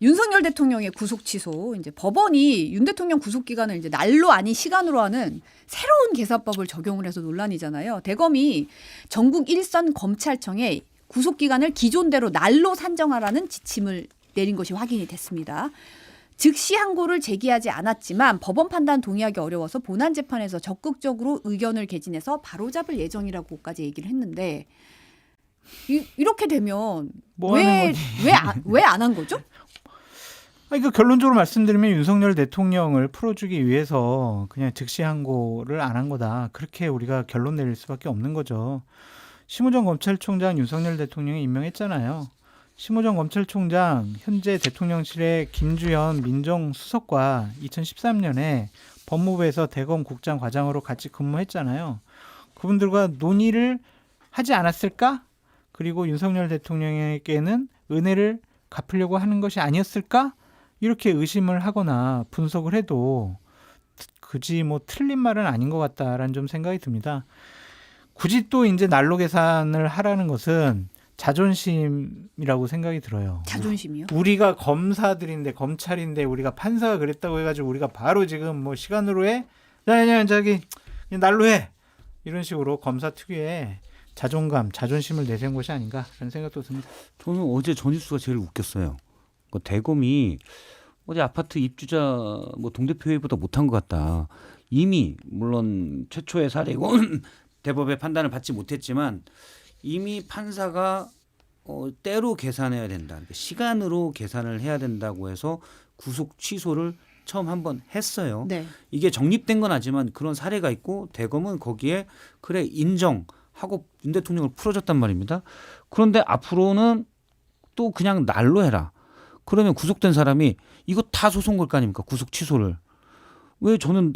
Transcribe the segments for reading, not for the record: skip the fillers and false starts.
윤석열 대통령의 구속 취소, 이제 법원이 윤 대통령 구속 기간을 이제 날로 아닌 시간으로 하는 새로운 계산법을 적용을 해서 논란이잖아요. 대검이 전국 일선 검찰청에 구속 기간을 기존대로 날로 산정하라는 지침을 내린 것이 확인이 됐습니다. 즉시 항고를 제기하지 않았지만 법원 판단 동의하기 어려워서 본안 재판에서 적극적으로 의견을 개진해서 바로잡을 예정이라고까지 얘기를 했는데 이렇게 되면 뭐 왜 안 한 거죠? 그러니까 결론적으로 말씀드리면 윤석열 대통령을 풀어주기 위해서 그냥 즉시 항고를 안 한 거다. 그렇게 우리가 결론 내릴 수밖에 없는 거죠. 심우정 검찰총장 윤석열 대통령이 임명했잖아요. 심우정 검찰총장 현재 대통령실의 김주현 민정수석과 2013년에 법무부에서 대검 국장 과장으로 같이 근무했잖아요. 그분들과 논의를 하지 않았을까? 그리고 윤석열 대통령에게는 은혜를 갚으려고 하는 것이 아니었을까? 이렇게 의심을 하거나 분석을 해도 굳이 뭐 틀린 말은 아닌 것 같다라는 좀 생각이 듭니다. 굳이 또 이제 날로 계산을 하라는 것은 자존심이라고 생각이 들어요. 자존심이요? 우리가 검사들인데 검찰인데 우리가 판사가 그랬다고 해가지고 우리가 바로 지금 뭐 시간으로 해? 그냥 날로 해! 이런 식으로 검사 특유의 자존감, 자존심을 내세운 것이 아닌가 라는 생각도 듭니다. 저는 어제 전일수가 제일 웃겼어요. 대검이 어제 아파트 입주자 뭐 동대표 회의보다 못한 것 같다. 이미 물론 최초의 사례고 대법의 판단을 받지 못했지만 이미 판사가 때로 계산해야 된다. 그러니까 시간으로 계산을 해야 된다고 해서 구속 취소를 처음 한번 했어요. 네. 이게 정립된 건 아니지만 그런 사례가 있고 대검은 거기에 그래 인정하고 윤 대통령을 풀어줬단 말입니다. 그런데 앞으로는 또 그냥 날로 해라. 그러면 구속된 사람이 이거 다 소송 걸 거 아닙니까? 구속 취소를. 왜 저는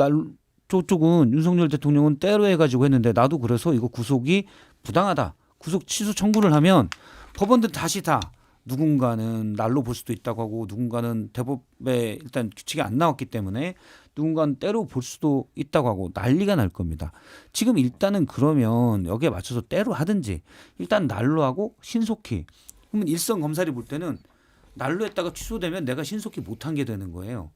저쪽은 윤석열 대통령은 때로 해가지고 했는데 나도 그래서 이거 구속이 부당하다. 구속 취소 청구를 하면 법원들 다시 다 누군가는 날로 볼 수도 있다고 하고 누군가는 대법에 일단 규칙이 안 나왔기 때문에 누군가는 때로 볼 수도 있다고 하고 난리가 날 겁니다. 지금 일단은 그러면 여기에 맞춰서 때로 하든지 일단 날로 하고 신속히. 그러면 일선 검사들이 볼 때는 날로 했다가 취소되면 내가 신속히 못한 게 되는 거예요.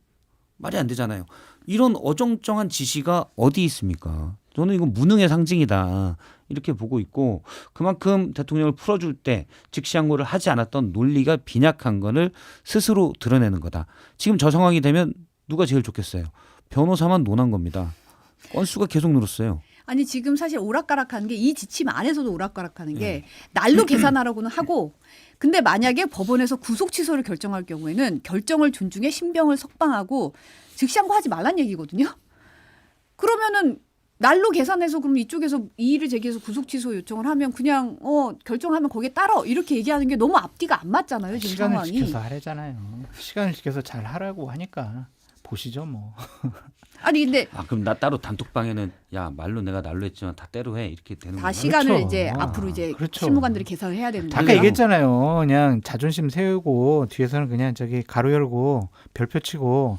말이 안 되잖아요. 이런 어정쩡한 지시가 어디 있습니까? 저는 이건 무능의 상징이다. 이렇게 보고 있고 그만큼 대통령을 풀어줄 때 즉시 항고를 하지 않았던 논리가 빈약한 거를 스스로 드러내는 거다. 지금 저 상황이 되면 누가 제일 좋겠어요? 변호사만 논한 겁니다. 건수가 계속 늘었어요. 아니 지금 사실 오락가락하는 게 이 지침 안에서도 오락가락하는 게 날로 계산하라고는 하고 근데 만약에 법원에서 구속 취소를 결정할 경우에는 결정을 존중해 신병을 석방하고 즉시 항고하지 말란 얘기거든요. 그러면은 날로 계산해서 그럼 이쪽에서 이의를 제기해서 구속 취소 요청을 하면 그냥 결정하면 거기에 따라 이렇게 얘기하는 게 너무 앞뒤가 안 맞잖아요. 지금 시간을 상황이. 지켜서 하래잖아요. 시간을 지켜서 잘 하라고 하니까 보시죠 뭐. 아니 근데 그럼 나 따로 단톡방에는 야 말로 내가 날로 했지만 다 때로 해 이렇게 되는 다 거예요. 시간을 그렇죠. 이제 앞으로 이제 그렇죠. 실무관들이 계산을 해야 되는 아까 거예요. 얘기했잖아요. 그냥 자존심 세우고 뒤에서는 그냥 저기 가로 열고 별표 치고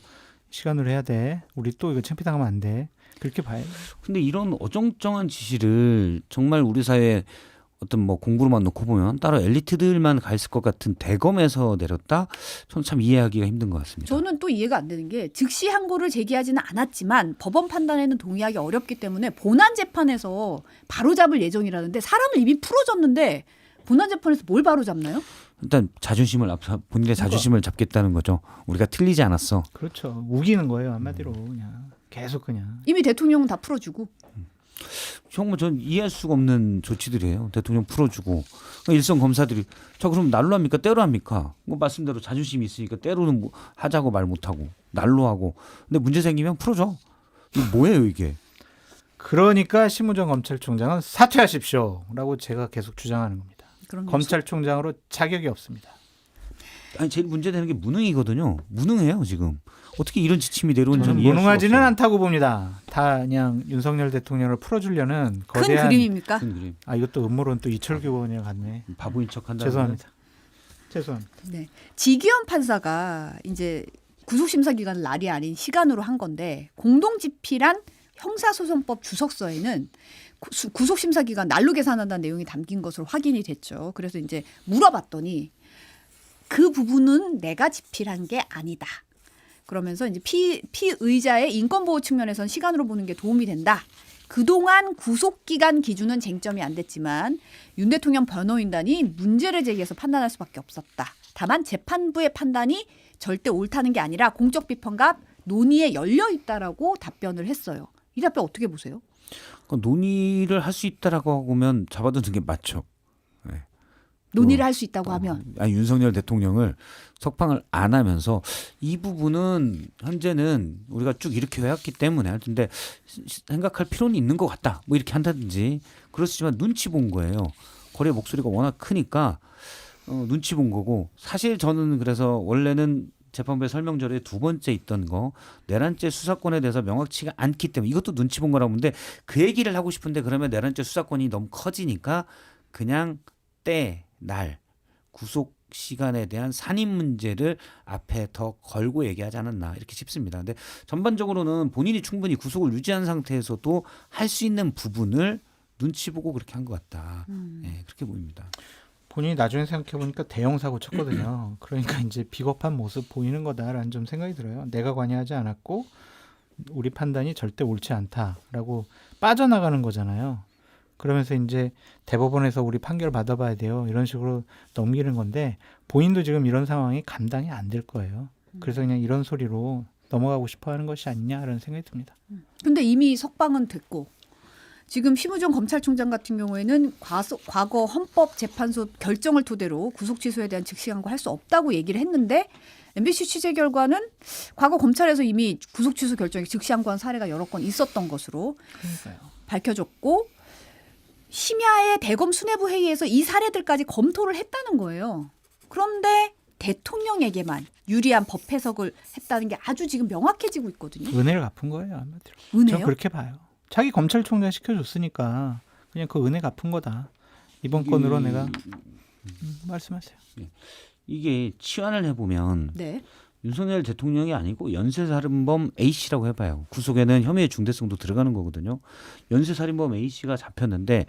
시간으로 해야 돼. 우리 또 이거 창피당하면 안 돼. 그렇게 봐요. 근데 이런 어정쩡한 지시를 정말 우리 사회에 어떤 뭐 공부로만 놓고 보면 따로 엘리트들만 가 있을 것 같은 대검에서 내렸다? 저는 참 이해하기가 힘든 것 같습니다. 저는 또 이해가 안 되는 게 즉시 항고를 제기하지는 않았지만 법원 판단에는 동의하기 어렵기 때문에 본안 재판에서 바로잡을 예정이라는데 사람을 이미 풀어줬는데 본안 재판에서 뭘 바로잡나요? 일단 본인의 자존심을 잡겠다는 거죠. 우리가 틀리지 않았어. 그렇죠. 우기는 거예요. 한마디로 그냥 계속 그냥. 이미 대통령은 다 풀어주고. 정말 전 이해할 수가 없는 조치들이에요. 대통령 풀어주고 일선 검사들이 자 그럼 날로 합니까 때로 합니까? 뭐 말씀대로 자존심이 있으니까 때로는 뭐 하자고 말 못하고 날로 하고 근데 문제 생기면 풀어줘. 이게 뭐예요 이게? 그러니까 심우정 검찰총장은 사퇴하십시오라고 제가 계속 주장하는 겁니다. 그런 게 검찰총장으로 자격이 없습니다. 아니 제일 문제되는 게 무능이거든요. 무능해요 지금. 어떻게 이런 지침이 내려오는지 저는 이해할 수가 무능하지는 없어요. 않다고 봅니다. 다 그냥 윤석열 대통령을 풀어주려는 큰 거대한 그림입니까? 큰 그림. 이것도 음모론 또 이철규 의원이랑 같네. 바보인 척한다. 죄송합니다. 네. 지기현 판사가 이제 구속심사 기간을 날이 아닌 시간으로 한 건데 공동집필한 형사소송법 주석서에는 구속심사 기간 날로 계산한다는 내용이 담긴 것으로 확인이 됐죠. 그래서 이제 물어봤더니 그 부분은 내가 집필한 게 아니다. 그러면서 이제 피의자의 인권보호 측면에선 시간으로 보는 게 도움이 된다. 그동안 구속기간 기준은 쟁점이 안 됐지만 윤 대통령 변호인단이 문제를 제기해서 판단할 수밖에 없었다. 다만 재판부의 판단이 절대 옳다는 게 아니라 공적 비판과 논의에 열려 있다라고 답변을 했어요. 이 답변 어떻게 보세요? 논의를 할 수 있다라고 하면 잡아두는 게 맞죠. 네. 논의를 할 수 있다고 하면 윤석열 대통령을 석방을 안 하면서 이 부분은 현재는 우리가 쭉 이렇게 해왔기 때문에 근데 생각할 필요는 있는 것 같다. 뭐 이렇게 한다든지 그렇지만 눈치 본 거예요. 거리의 목소리가 워낙 크니까 눈치 본 거고 사실 저는 그래서 원래는 재판부의 설명절에 두 번째 있던 거 내란죄 수사권에 대해서 명확치가 않기 때문에 이것도 눈치 본 거라고 보는데 그 얘기를 하고 싶은데 그러면 내란죄 수사권이 너무 커지니까 그냥 때, 날, 구속 시간에 대한 산입 문제를 앞에 더 걸고 얘기하지 않았나 이렇게 싶습니다. 근데 전반적으로는 본인이 충분히 구속을 유지한 상태에서도 할 수 있는 부분을 눈치 보고 그렇게 한 것 같다. 네, 그렇게 보입니다. 본인이 나중에 생각해보니까 대형 사고 쳤거든요. 그러니까 이제 비겁한 모습 보이는 거다라는 좀 생각이 들어요. 내가 관여하지 않았고 우리 판단이 절대 옳지 않다라고 빠져나가는 거잖아요. 그러면서 이제 대법원에서 우리 판결 받아봐야 돼요. 이런 식으로 넘기는 건데 본인도 지금 이런 상황이 감당이 안 될 거예요. 그래서 그냥 이런 소리로 넘어가고 싶어하는 것이 아니냐라는 생각이 듭니다. 근데 이미 석방은 됐고 지금 심우정 검찰총장 같은 경우에는 과거 헌법재판소 결정을 토대로 구속 취소에 대한 즉시 항고할 수 없다고 얘기를 했는데 MBC 취재 결과는 과거 검찰에서 이미 구속 취소 결정에 즉시 항고한 사례가 여러 건 있었던 것으로 그러니까요. 밝혀졌고 심야의 대검 수뇌부 회의에서 이 사례들까지 검토를 했다는 거예요. 그런데 대통령에게만 유리한 법 해석을 했다는 게 아주 지금 명확해지고 있거든요. 은혜를 갚은 거예요. 한마디로. 은혜요? 저는 그렇게 봐요. 자기 검찰총장 시켜줬으니까 그냥 그 은혜 갚은 거다. 이번 건으로 내가 말씀하세요. 이게 치환을 해보면 네. 윤석열 대통령이 아니고 연쇄살인범 A씨라고 해봐요. 구속에는 혐의의 중대성도 들어가는 거거든요. 연쇄살인범 A씨가 잡혔는데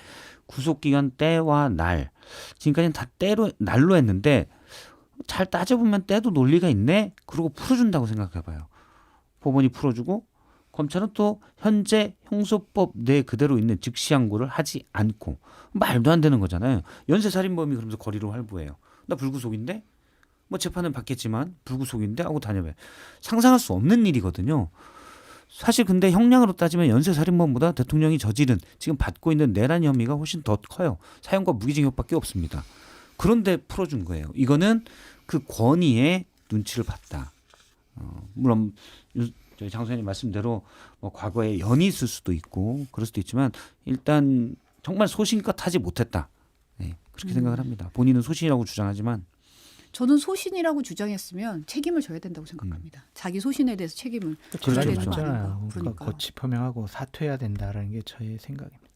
구속기간 때와 날 지금까지는 다 날로 했는데 잘 따져보면 때도 논리가 있네. 그러고 풀어준다고 생각해봐요. 법원이 풀어주고 검찰은 또 현재 형소법 내 그대로 있는 즉시항고를 하지 않고 말도 안 되는 거잖아요. 연쇄살인범이 그러면서 거리로 활보해요. 나 불구속인데? 뭐 재판은 받겠지만 불구속인데 하고 다녀봐요. 상상할 수 없는 일이거든요. 사실 근데 형량으로 따지면 연쇄살인범보다 대통령이 저지른 지금 받고 있는 내란 혐의가 훨씬 더 커요. 사형과 무기징역밖에 없습니다. 그런데 풀어준 거예요. 이거는 그 권위의 눈치를 봤다. 물론 저희 장 소장님 말씀대로 뭐 과거에 연이 있을 수도 있고 그럴 수도 있지만 일단 정말 소신껏 하지 못했다. 네, 그렇게 생각을 합니다. 본인은 소신이라고 주장하지만 저는 소신이라고 주장했으면 책임을 져야 된다고 생각합니다. 자기 소신에 대해서 책임을 져야 그날이 되는 거 아닌가. 맞잖아요. 그러니까 그러니까요. 거치 표명하고 사퇴해야 된다라는 게 저의 생각입니다.